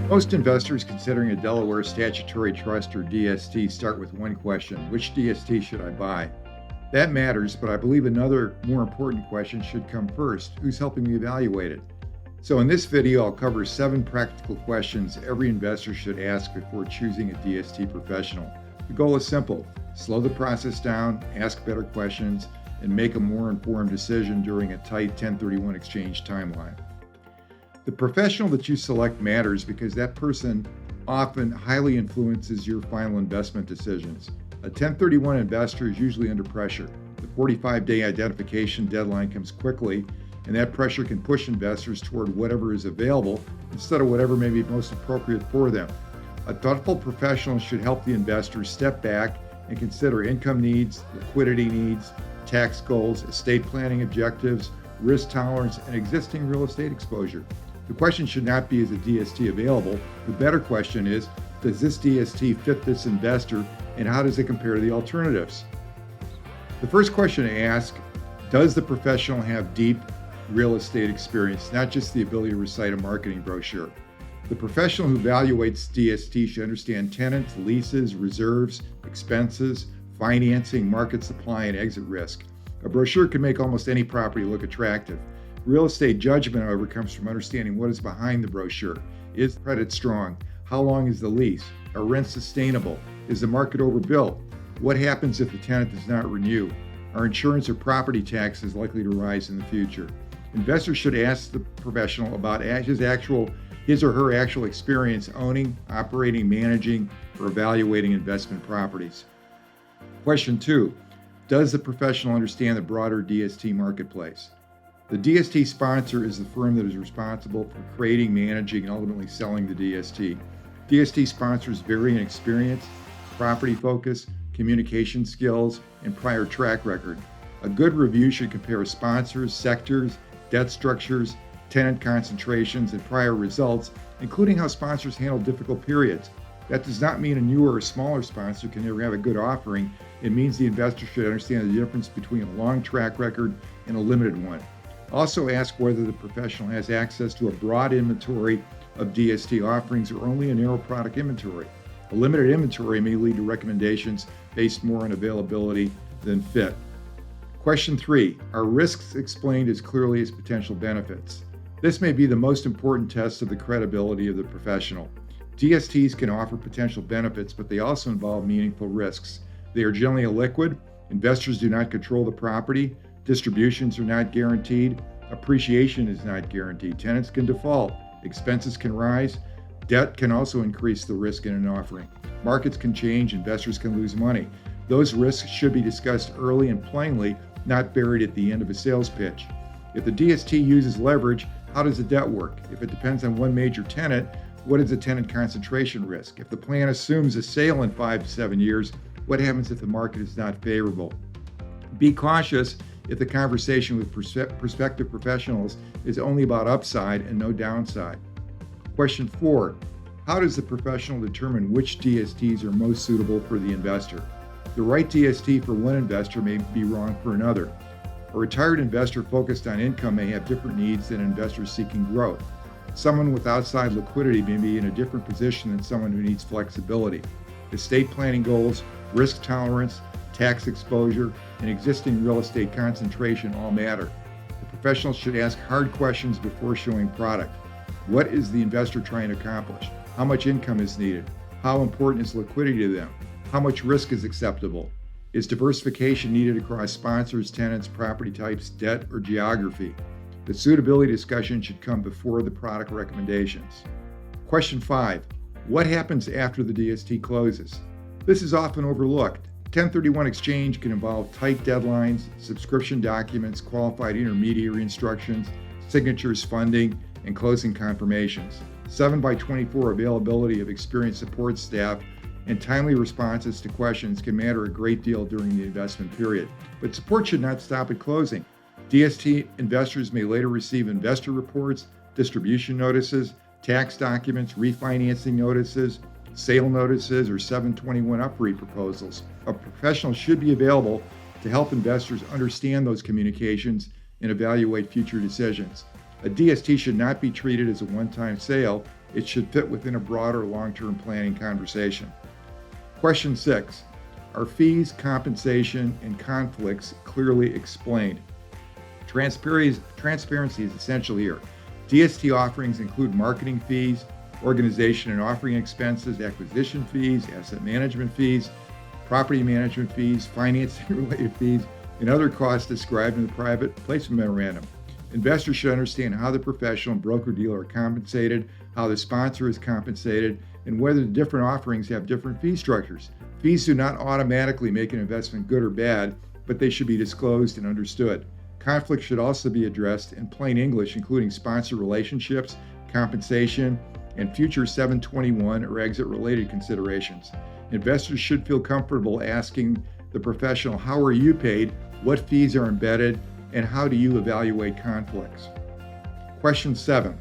Most investors considering a Delaware Statutory Trust or DST start with one question: which DST should I buy? That matters, but I believe another more important question should come first: who's helping me evaluate it? So in this video, I'll cover 7 practical questions every investor should ask before choosing a DST professional. The goal is simple: slow the process down, ask better questions, and make a more informed decision during a tight 1031 exchange timeline. The professional that you select matters because that person often highly influences your final investment decisions. A 1031 investor is usually under pressure. The 45-day identification deadline comes quickly, and that pressure can push investors toward whatever is available instead of whatever may be most appropriate for them. A thoughtful professional should help the investor step back and consider income needs, liquidity needs, tax goals, estate planning objectives, risk tolerance, and existing real estate exposure. The question should not be, is a DST available? The better question is, does this DST fit this investor, and how does it compare to the alternatives? The first question to ask: does the professional have deep real estate experience, not just the ability to recite a marketing brochure? The professional who evaluates DST should understand tenants, leases, reserves, expenses, financing, market supply, and exit risk. A brochure can make almost any property look attractive. Real estate judgment, however, comes from understanding what is behind the brochure. Is credit strong? How long is the lease? Are rents sustainable? Is the market overbuilt? What happens if the tenant does not renew? Are insurance or property taxes likely to rise in the future? Investors should ask the professional about his or her actual experience owning, operating, managing, or evaluating investment properties. Question 2: does the professional understand the broader DST marketplace? The DST sponsor is the firm that is responsible for creating, managing, and ultimately selling the DST. DST sponsors vary in experience, property focus, communication skills, and prior track record. A good review should compare sponsors, sectors, debt structures, tenant concentrations, and prior results, including how sponsors handle difficult periods. That does not mean a newer or smaller sponsor can never have a good offering. It means the investor should understand the difference between a long track record and a limited one. Also ask whether the professional has access to a broad inventory of DST offerings or only a narrow product inventory. A limited inventory may lead to recommendations based more on availability than fit. Question 3: are risks explained as clearly as potential benefits? This may be the most important test of the credibility of the professional. DSTs can offer potential benefits, but they also involve meaningful risks. They are generally illiquid. Investors do not control the property. Distributions are not guaranteed. Appreciation is not guaranteed. Tenants can default. Expenses can rise. Debt can also increase the risk in an offering. Markets can change. Investors can lose money. Those risks should be discussed early and plainly, not buried at the end of a sales pitch. If the DST uses leverage, how does the debt work? If it depends on one major tenant, what is the tenant concentration risk? If the plan assumes a sale in 5 to 7 years, what happens if the market is not favorable? Be cautious if the conversation with prospective professionals is only about upside and no downside. Question 4: how does the professional determine which DSTs are most suitable for the investor? The right DST for one investor may be wrong for another. A retired investor focused on income may have different needs than investors seeking growth. Someone with outside liquidity may be in a different position than someone who needs flexibility. Estate planning goals, risk tolerance, tax exposure, and existing real estate concentration all matter. The professional should ask hard questions before showing product. What is the investor trying to accomplish? How much income is needed? How important is liquidity to them? How much risk is acceptable? Is diversification needed across sponsors, tenants, property types, debt, or geography? The suitability discussion should come before the product recommendations. Question 5: what happens after the DST closes? This is often overlooked. 1031 exchange can involve tight deadlines, subscription documents, qualified intermediary instructions, signatures, funding, and closing confirmations. 7x24 availability of experienced support staff and timely responses to questions can matter a great deal during the investment period. But support should not stop at closing. DST investors may later receive investor reports, distribution notices, tax documents, refinancing notices, sale notices, or 721 UPREIT proposals. A professional should be available to help investors understand those communications and evaluate future decisions. A DST should not be treated as a one-time sale. It should fit within a broader long-term planning conversation. Question 6. Are fees, compensation, and conflicts clearly explained? Transparency is essential here. DST offerings include marketing fees, organization and offering expenses, acquisition fees, asset management fees, property management fees, financing-related fees, and other costs described in the private placement memorandum. Investors should understand how the professional and broker-dealer are compensated, how the sponsor is compensated, and whether the different offerings have different fee structures. Fees do not automatically make an investment good or bad, but they should be disclosed and understood. Conflicts should also be addressed in plain English, including sponsor relationships, compensation, and future 721 or exit-related considerations. Investors should feel comfortable asking the professional, how are you paid, what fees are embedded, and how do you evaluate conflicts? Question 7.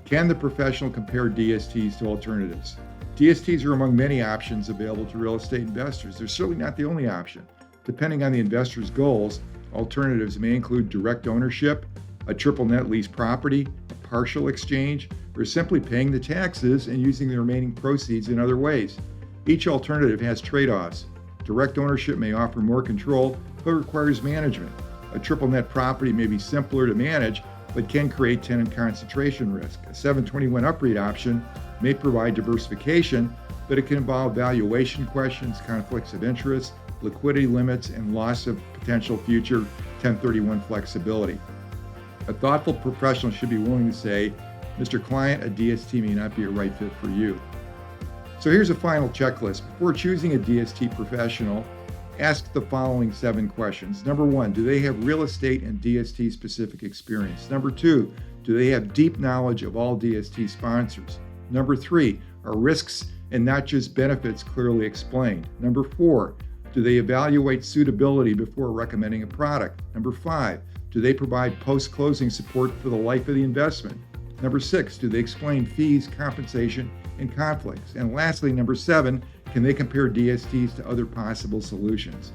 Can the professional compare DSTs to alternatives? DSTs are among many options available to real estate investors. They're certainly not the only option. Depending on the investor's goals, alternatives may include direct ownership, a triple net lease property, a partial exchange, or simply paying the taxes and using the remaining proceeds in other ways. Each alternative has trade-offs. Direct ownership may offer more control, but requires management. A triple net property may be simpler to manage, but can create tenant concentration risk. A 721 UPREIT option may provide diversification, but it can involve valuation questions, conflicts of interest, liquidity limits, and loss of potential future 1031 flexibility. A thoughtful professional should be willing to say, Mr. Client, a DST may not be a right fit for you. So here's a final checklist. Before choosing a DST professional, ask the following 7 questions. Number 1, do they have real estate and DST specific experience? Number 2, do they have deep knowledge of all DST sponsors? Number 3, are risks and not just benefits clearly explained? Number 4, do they evaluate suitability before recommending a product? Number 5, do they provide post-closing support for the life of the investment? Number 6, do they explain fees, compensation, and conflicts? And lastly, number 7, can they compare DSTs to other possible solutions?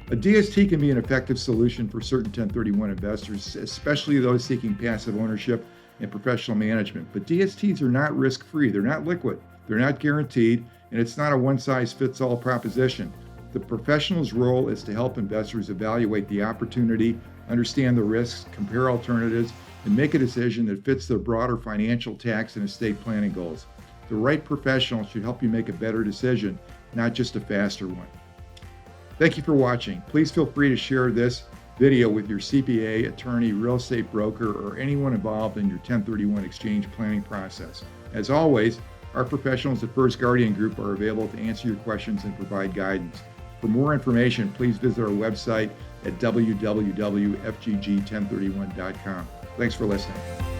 A DST can be an effective solution for certain 1031 investors, especially those seeking passive ownership and professional management. But DSTs are not risk-free, they're not liquid, they're not guaranteed, and it's not a one-size-fits-all proposition. The professional's role is to help investors evaluate the opportunity, understand the risks, compare alternatives, and make a decision that fits their broader financial, tax, and estate planning goals. The right professional should help you make a better decision, not just a faster one. Thank you for watching. Please feel free to share this video with your CPA, attorney, real estate broker, or anyone involved in your 1031 exchange planning process. As always, our professionals at First Guardian Group are available to answer your questions and provide guidance. For more information, please visit our website at www.fgg1031.com. Thanks for listening.